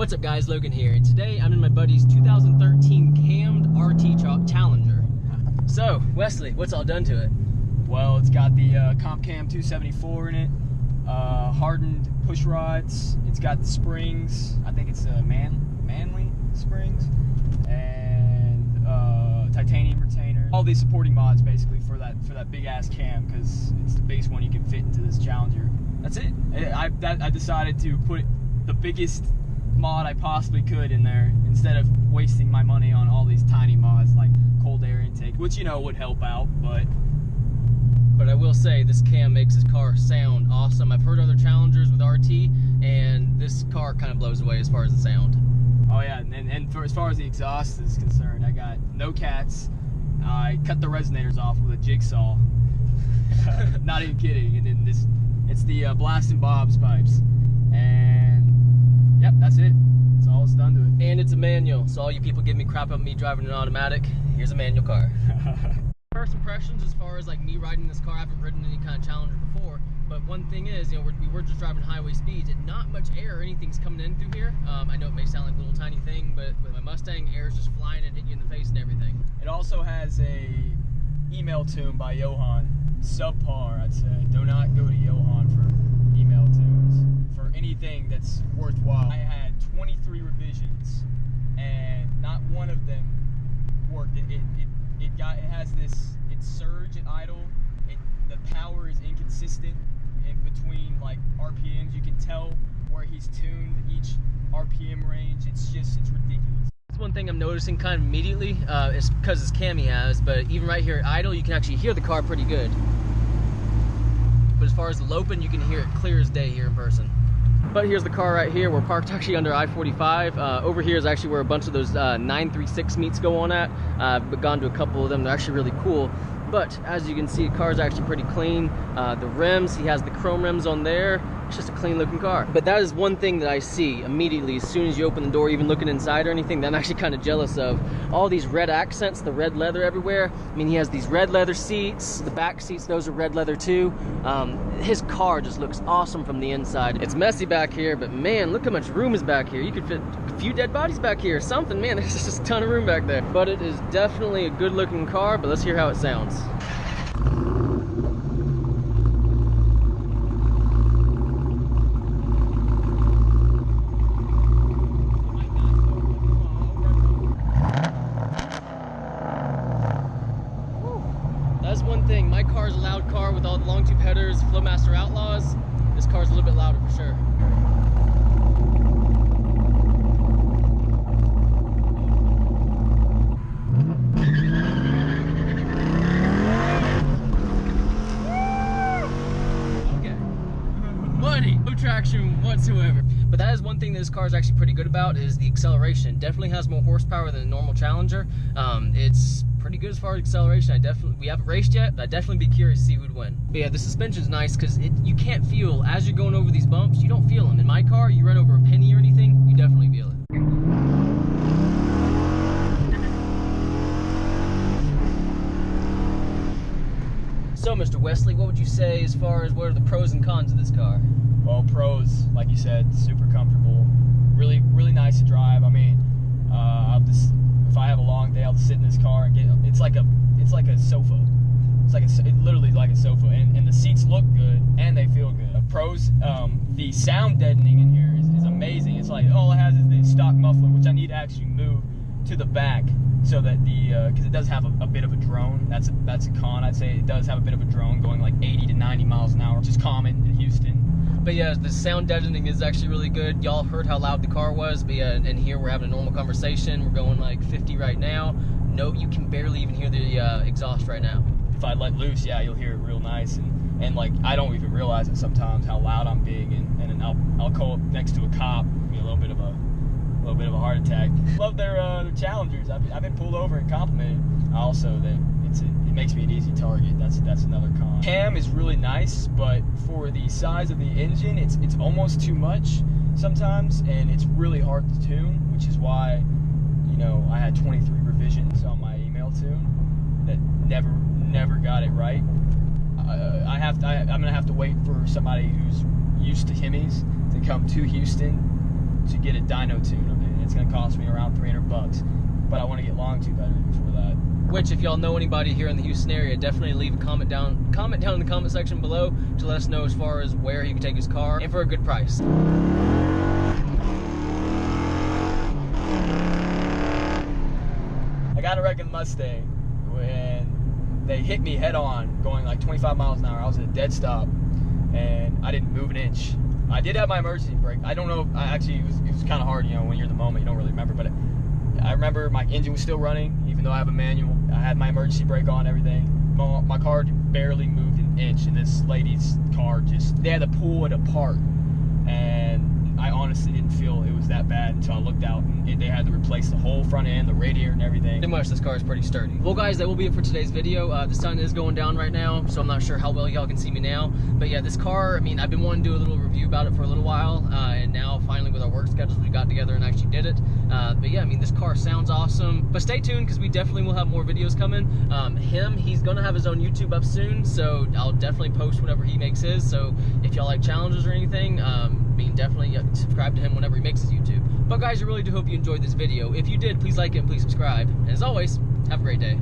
What's up guys, Logan here, and today I'm in my buddy's 2013 cammed RT Challenger. So, Wesley, what's all done to it? Well, it's got the Comp Cam 274 in it, hardened push rods, it's got the springs, I think it's Manly springs, and titanium retainer. All these supporting mods basically for that big ass cam, because it's the biggest one you can fit into this Challenger. That's it. I decided to put the biggest mod I possibly could in there instead of wasting my money on all these tiny mods like cold air intake, which you know would help out, but I will say this cam makes this car sound awesome. I've heard other Challengers with RT, and this car kind of blows away as far as the sound. Oh yeah, and as far as the exhaust is concerned, I got no cats. I cut the resonators off with a jigsaw. Not even kidding. And then it's the Blast and Bob's pipes, and yep, that's it. That's all it's done to it. And it's a manual, so all you people give me crap about me driving an automatic, here's a manual car. First impressions as far as like me riding this car, I haven't ridden any kind of Challenger before, but one thing is, you know, we were just driving highway speeds and not much air or anything's coming in through here. I know it may sound like a little tiny thing, but with my Mustang, air's just flying and hitting you in the face and everything. It also has a email tune by Johan. Subpar, I'd say. Do not go to Johan for email tunes. For anything that's worthwhile. I had 23 revisions and not one of them worked. It has this, it's surge at idle. The power is inconsistent in between like RPMs. You can tell where he's tuned each RPM range. It's ridiculous. That's one thing I'm noticing kind of immediately, is because this cam he has, but even right here at idle, you can actually hear the car pretty good. But as far as the loping, you can hear it clear as day here in person. But here's the car right here. We're parked actually under I-45. Over here is actually where a bunch of those 936 meets go on at. I've gone to a couple of them. They're actually really cool. But as you can see, the car's actually pretty clean. The rims, he has the chrome rims on there. It's just a clean looking car. But that is one thing that I see immediately as soon as you open the door, even looking inside or anything, that I'm actually kind of jealous of. All these red accents, the red leather everywhere. I mean, he has these red leather seats. The back seats, those are red leather too. His car just looks awesome from the inside. It's messy back here, but man, look how much room is back here. You could fit a few dead bodies back here or something. Man, there's just a ton of room back there. But it is definitely a good looking car, but let's hear how it sounds. That's one thing. My car's a loud car with all the long tube headers, Flowmaster Outlaws. This car's a little bit louder for sure. No traction whatsoever. But that is one thing that this car is actually pretty good about, is the acceleration. Definitely has more horsepower than a normal Challenger. It's pretty good as far as acceleration. We haven't raced yet, but I'd definitely be curious to see who'd win. But yeah, the suspension's nice because you can't feel, as you're going over these bumps, you don't feel them. In my car, you run over a penny or anything, you definitely feel it. So, Mr. Wesley, what would you say as far as what are the pros and cons of this car? Well, pros, like you said, super comfortable, really nice to drive. I mean, if I have a long day, I'll just sit in this car and get. It's like a sofa. It's literally like a sofa, and the seats look good and they feel good. Pros, the sound deadening in here is amazing. It's like all it has is the stock muffler, which I need to actually move to the back so that because it does have a bit of a drone. That's a con. I'd say it does have a bit of a drone going like 80 to 90 miles an hour, which is common in Houston. But yeah, the sound deadening is actually really good. Y'all heard how loud the car was, but yeah, and here we're having a normal conversation. We're going like 50 right now. No, you can barely even hear the exhaust right now. If I let loose, yeah, you'll hear it real nice, and like I don't even realize it sometimes how loud I'm being, and I'll go up next to a cop, a little bit of a heart attack. Love their Challengers. I've been pulled over and complimented. Also that it makes me an easy target. That's another con. Cam is really nice, but for the size of the engine, it's almost too much sometimes, and it's really hard to tune, which is why, you know, I had 23 revisions on my email tune that never got it right. I'm gonna have to wait for somebody who's used to Hemis to come to Houston to get a dyno tune of it, and it's going to cost me around $300. But I want to get long tube better before that. Which, if y'all know anybody here in the Houston area, definitely leave a comment down in the comment section below to let us know as far as where he can take his car and for a good price. I got in a wreck in Mustang when they hit me head on going like 25 miles an hour. I was at a dead stop and I didn't move an inch. I did have my emergency brake. I don't know, it was kind of hard, you know, when you're in the moment, you don't really remember, but I remember my engine was still running, even though I have a manual. I had my emergency brake on, everything. My car barely moved an inch, and this lady's car they had to pull it apart. And I honestly didn't feel it was that bad until I looked out, and they had to replace the whole front end, the radiator, and everything. Pretty much, this car is pretty sturdy. Well, guys, that will be it for today's video. The sun is going down right now, so I'm not sure how well y'all can see me now. But yeah, this car, I mean, I've been wanting to do a little review about it for a little while, and now finally with our work schedules, we got together and actually did it. But yeah, I mean, this car sounds awesome. But stay tuned, because we definitely will have more videos coming. He's gonna have his own YouTube up soon, so I'll definitely post whenever he makes his. So if y'all like challenges or anything, I mean, definitely subscribe to him whenever he makes his YouTube. But guys, I really do hope you enjoyed this video. If you did, please like it and please subscribe. And as always, have a great day.